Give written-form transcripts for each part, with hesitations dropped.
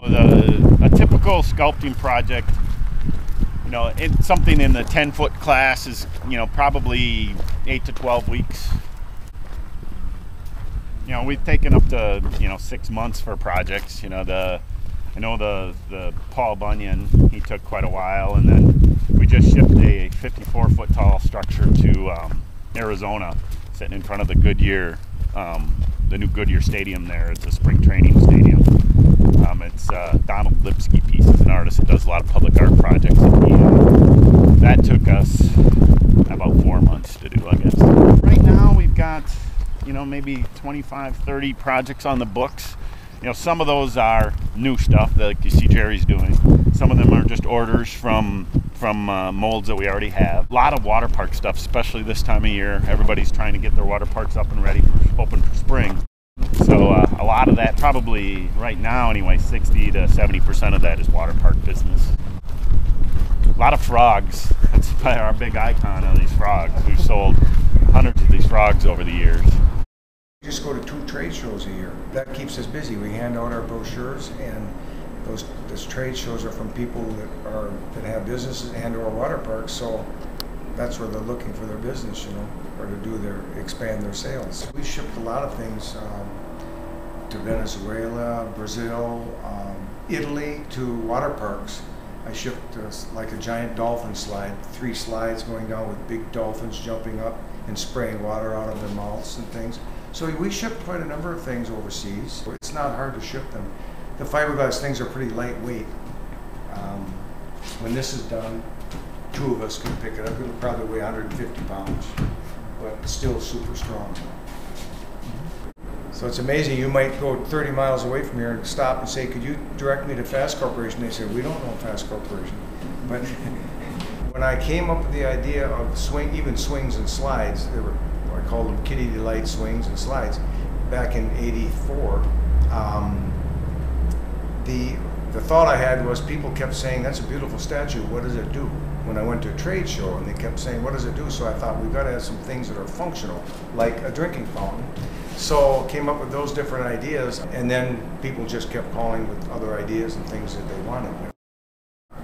A typical sculpting project, it's something in the 10-foot class is, probably 8 to 12 weeks. We've taken up to, 6 months for projects. I know the Paul Bunyan, he took quite a while, and then we just shipped a 54-foot tall structure to Arizona, sitting in front of the Goodyear, the new Goodyear Stadium there. It's a spring training stadium. It's Donald Lipsky piece. He's an artist that does a lot of public art projects. That took us about 4 months to do, I guess. Right now we've got, maybe 25, 30 projects on the books. Some of those are new stuff that you see Jerry's doing. Some of them are just orders from molds that we already have. A lot of water park stuff, especially this time of year. Everybody's trying to get their water parks up and ready for open for spring. So a lot of that, probably right now anyway, 60 to 70% of that is water park business. A lot of frogs. That's probably our big icon of these frogs. We've sold hundreds of these frogs over the years. We just go to 2 trade shows a year. That keeps us busy. We hand out our brochures, and those trade shows are from people that have businesses and or water parks. So that's where they're looking for their business, or to expand their sales. We shipped a lot of things to Venezuela, Brazil, Italy, to water parks. I shipped like a giant dolphin slide, 3 slides going down with big dolphins jumping up and spraying water out of their mouths and things. So we shipped quite a number of things overseas. It's not hard to ship them. The fiberglass things are pretty lightweight. When this is done, 2 of us can pick it up. It'll probably weigh 150 pounds, but still super strong. So it's amazing. You might go 30 miles away from here and stop and say, could you direct me to F.A.S.T Corporation? They say, we don't know F.A.S.T Corporation. But when I came up with the idea of even swings and slides, I called them Kitty Delight swings and slides, back in '84, the thought I had was people kept saying, that's a beautiful statue, what does it do? When I went to a trade show, and they kept saying, what does it do? So I thought, we've got to have some things that are functional, like a drinking fountain. So came up with those different ideas, and then people just kept calling with other ideas and things that they wanted.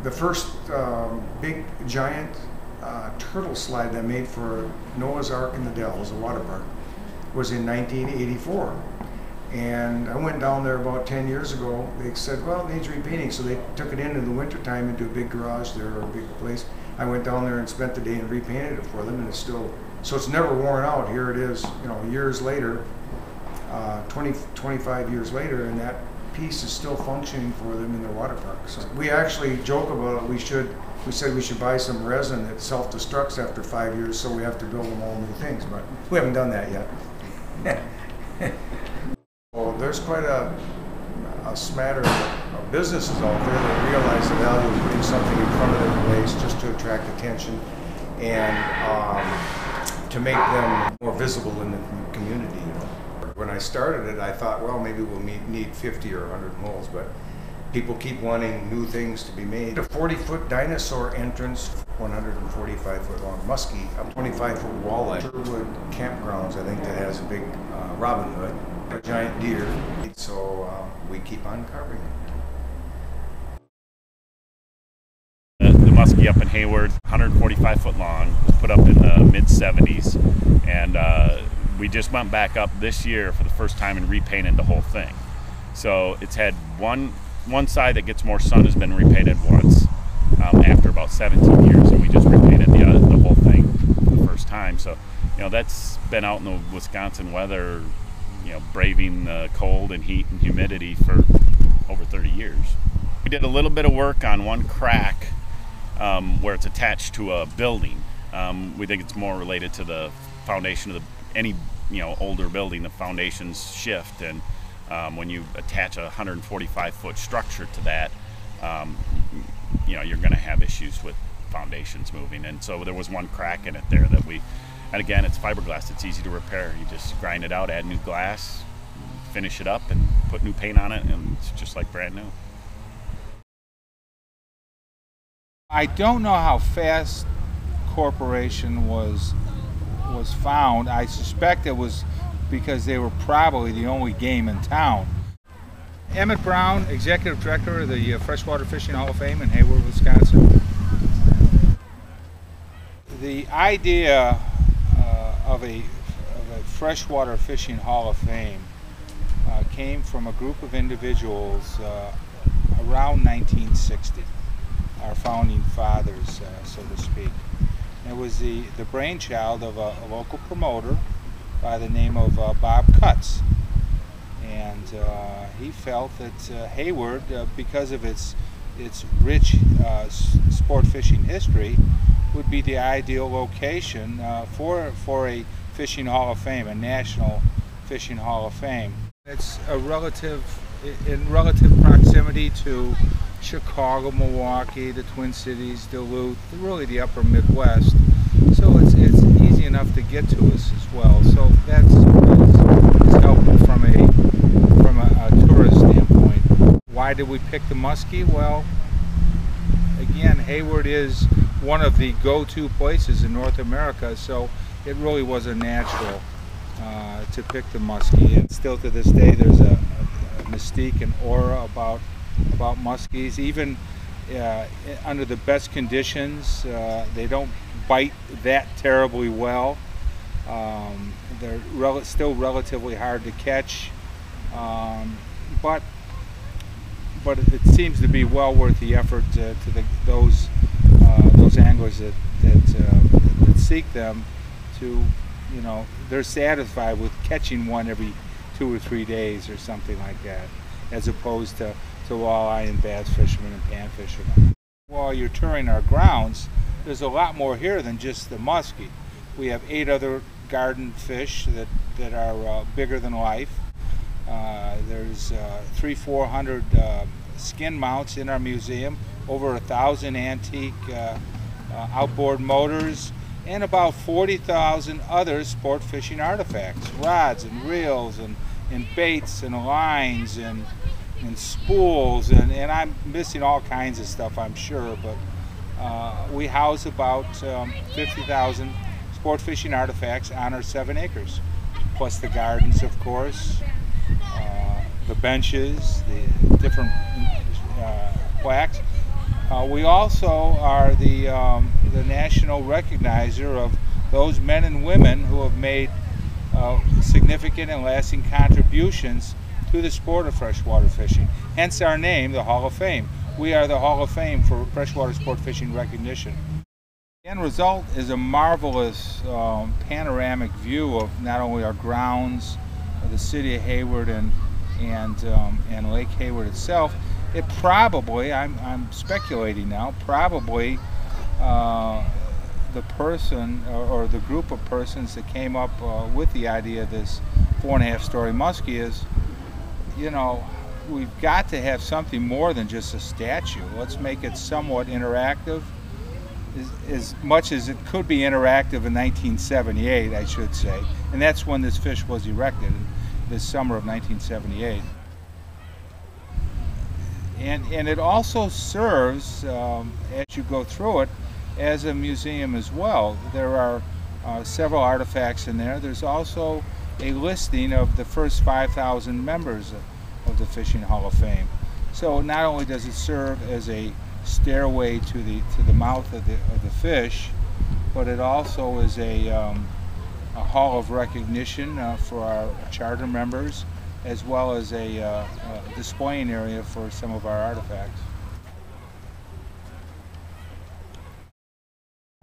The first big giant turtle slide I made for Noah's Ark in the Dells, a water park, was in 1984. And I went down there about 10 years ago. They said, well, it needs repainting. So they took it in the wintertime into a big garage there, or a big place. I went down there and spent the day and repainted it for them, and it's still, so it's never worn out. Here it is, years later, 25 years later, and that piece is still functioning for them in their water park. So we actually joke about it. We said we should buy some resin that self-destructs after 5 years, so we have to build them all new things, but we haven't done that yet. Well, there's quite a smattering of businesses out there that realize the value of putting something in front of their place just to attract attention and to make them more visible in the community. When I started it, I thought, well, maybe we'll need 50 or 100 molds, but people keep wanting new things to be made. A 40-foot dinosaur entrance, 145-foot long muskie, a 25-foot walleye. Sherwood campgrounds, I think, that has a big robin hood, a giant deer. So we keep on carving it. The muskie up in Hayward, 145-foot long, was put up in the mid-70s, and we just went back up this year for the first time and repainted the whole thing. So it's had one side that gets more sun has been repainted once after about 17 years, and we just repainted the whole thing for the first time. So that's been out in the Wisconsin weather, braving the cold and heat and humidity for over 30 years. We did a little bit of work on one crack where it's attached to a building. We think it's more related to the foundation of any older building. The foundations shift, and when you attach a 145-foot structure to that, you're going to have issues with foundations moving. And so there was one crack in it there that and again, it's fiberglass. It's easy to repair. You just grind it out, add new glass, finish it up, and put new paint on it, and it's just like brand new. I don't know how F.A.S.T Corporation was found. I suspect it was because they were probably the only game in town. Emmett Brown, Executive Director of the Freshwater Fishing Hall of Fame in Hayward, Wisconsin. The idea of a Freshwater Fishing Hall of Fame came from a group of individuals around 1960, our founding fathers, so to speak. It was the brainchild of a local promoter by the name of Bob Cutts. And he felt that Hayward, because of its rich sport fishing history, would be the ideal location for a fishing hall of fame, a national fishing hall of fame. It's in relative proximity to Chicago, Milwaukee, the Twin Cities, Duluth, really the upper Midwest. So it's easy enough to get to us as well. So that's helpful from a tourist standpoint. Why did we pick the muskie? Well, again, Hayward is one of the go-to places in North America, so it really was a natural to pick the muskie. And still to this day, there's a mystique and aura about muskies. Even under the best conditions, they don't bite that terribly well. They're still relatively hard to catch, but it seems to be well worth the effort to those anglers that seek them. To, you know, they're satisfied with catching one every 2 or 3 days or something like that, as opposed to walleye and bass fishermen and pan fishermen. While you're touring our grounds, there's a lot more here than just the muskie. We have 8 other garden fish that are bigger than life. There's 300-400 skin mounts in our museum, over 1,000 antique outboard motors, and about 40,000 other sport fishing artifacts, rods and reels and baits and lines and spools, and I'm missing all kinds of stuff, I'm sure, but we house about 50,000 sport fishing artifacts on our 7 acres, plus the gardens, of course, the benches, the different plaques. We also are the national recognizer of those men and women who have made significant and lasting contributions to the sport of freshwater fishing. Hence our name, the Hall of Fame. We are the Hall of Fame for freshwater sport fishing recognition. The end result is a marvelous panoramic view of not only our grounds, the city of Hayward, and Lake Hayward itself. It probably, I'm speculating now, probably the person or the group of persons that came up with the idea of this 4.5-story muskie is, you know, we've got to have something more than just a statue. Let's make it somewhat interactive, as much as it could be interactive in 1978, I should say. And that's when this fish was erected, this summer of 1978. And it also serves, as you go through it, as a museum as well. There are several artifacts in there. There's also a listing of the first 5,000 members of the Fishing Hall of Fame. So not only does it serve as a stairway to the mouth of the fish, but it also is a hall of recognition for our charter members, as well as a displaying area for some of our artifacts.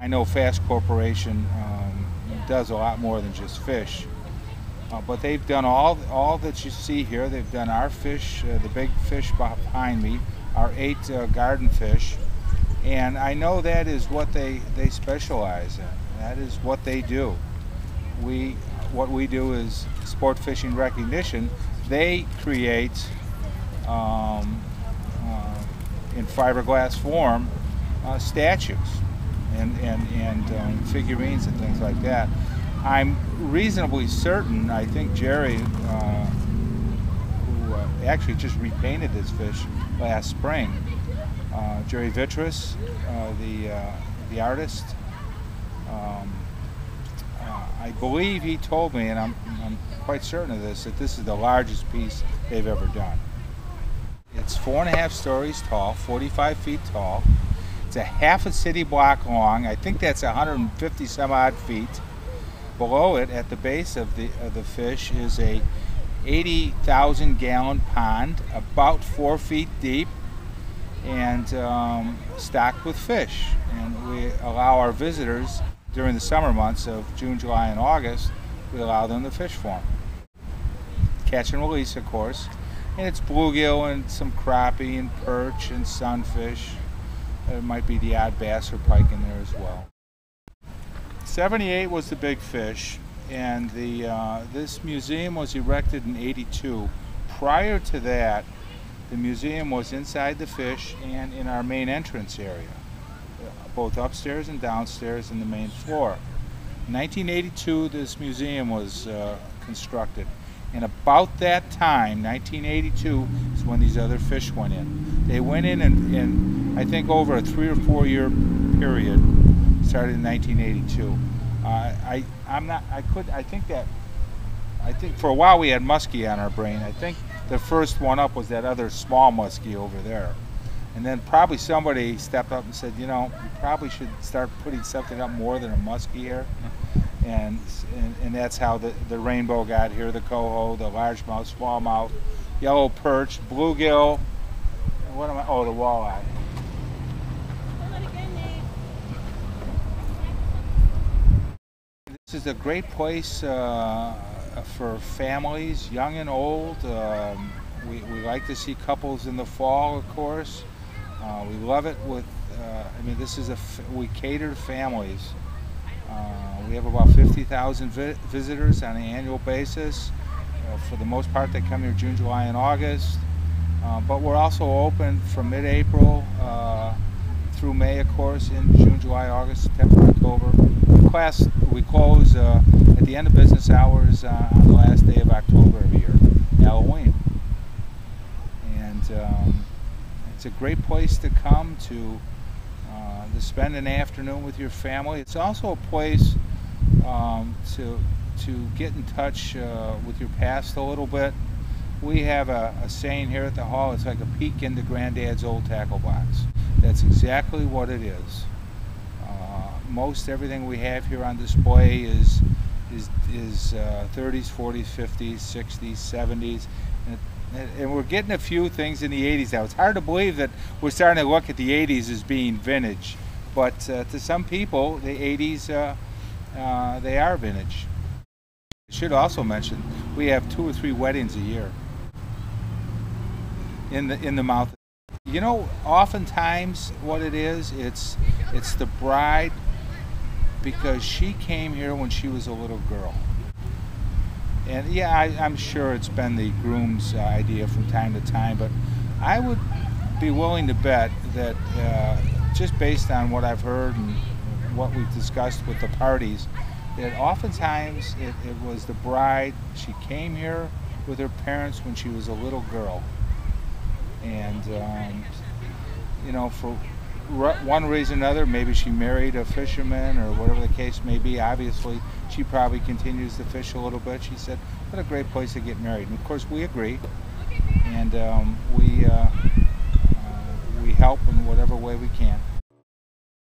I know F.A.S.T Corporation does a lot more than just fish, but they've done all that you see here. They've done our fish, the big fish behind me, our 8 garden fish, and I know that is what they specialize in. That is what they do. What we do is sport fishing recognition. They create in fiberglass form statues and figurines and things like that. I'm reasonably certain, I think Jerry, who actually just repainted this fish last spring, Jerry Vitras, the artist, I believe he told me, and I'm quite certain of this, that this is the largest piece they've ever done. It's 4.5 stories tall, 45 feet tall. It's a half a city block long. I think that's 150 some odd feet. Below it, at the base of the fish, is a 80,000 gallon pond, about 4 feet deep, and stocked with fish. And we allow our visitors during the summer months of June, July, and August. We allow them to fish for them. Catch and release, of course. And it's bluegill and some crappie and perch and sunfish. There might be the odd bass or pike in there as well. 78 was the big fish, and this museum was erected in 82. Prior to that, the museum was inside the fish and in our main entrance area, both upstairs and downstairs in the main floor. In 1982, this museum was constructed. And about that time, 1982, is when these other fish went in. They went in I think over a 3 or 4 year period, started in 1982. I think for a while we had muskie on our brain. I think the first one up was that other small muskie over there. And then probably somebody stepped up and said, you know, we probably should start putting something up more than a muskie here. And that's how the rainbow got here, the coho, the largemouth, smallmouth, yellow perch, bluegill, and what am I? Oh, the walleye. This is a great place for families, young and old. We like to see couples in the fall, of course. We love it with, I mean, we cater to families. We have about 50,000 visitors on an annual basis. For the most part, they come here June, July, and August. But we're also open from mid-April through May, of course, in June, July, August, September, October. We close at the end of business hours on the last day of October every year, Halloween. And it's a great place to come to spend an afternoon with your family. It's also a place to get in touch with your past a little bit. We have a saying here at the hall, it's like a peek into Granddad's old tackle box. That's exactly what it is. Most everything we have here on display is 30s, 40s, 50s, 60s, 70s, and we're getting a few things in the 80s now. It's hard to believe that we're starting to look at the 80s as being vintage, but to some people, the 80s, they are vintage. I should also mention, we have 2 or 3 weddings a year in the mouth. You know, oftentimes what it is, it's the bride, because she came here when she was a little girl. And yeah, I'm sure it's been the groom's idea from time to time, but I would be willing to bet that just based on what I've heard and what we've discussed with the parties, that oftentimes it was the bride. She came here with her parents when she was a little girl. And, you know, for one reason or another, maybe she married a fisherman or whatever the case may be. Obviously, she probably continues to fish a little bit. She said, what a great place to get married. And of course, we agree. And we help in whatever way we can.